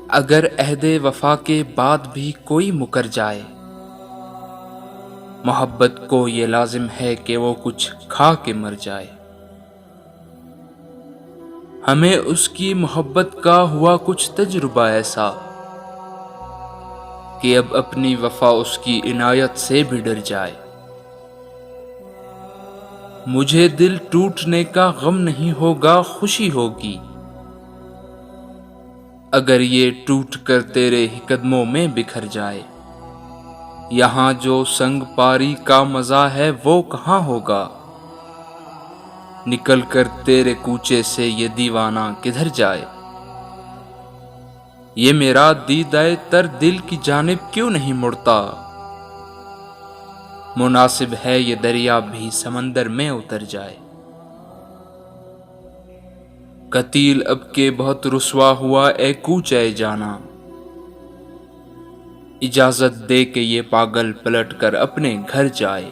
अगर अहदे वफा के बाद भी कोई मुकर जाए, मोहब्बत को ये लाजिम है कि वो कुछ खा के मर जाए। हमें उसकी मोहब्बत का हुआ कुछ तजुर्बा ऐसा कि अब अपनी वफा उसकी इनायत से भी डर जाए। मुझे दिल टूटने का गम नहीं होगा, खुशी होगी अगर ये टूट कर तेरे ही कदमों में बिखर जाए। यहाँ जो संग पारी का मजा है वो कहाँ होगा, निकल कर तेरे कूचे से ये दीवाना किधर जाए। ये मेरा दीदाए तर दिल की जानिब क्यों नहीं मुड़ता, मुनासिब है ये दरिया भी समंदर में उतर जाए। कतील अब के बहुत रुसवा हुआ ए कूचे जाना, इजाजत दे के ये पागल पलट कर अपने घर जाए।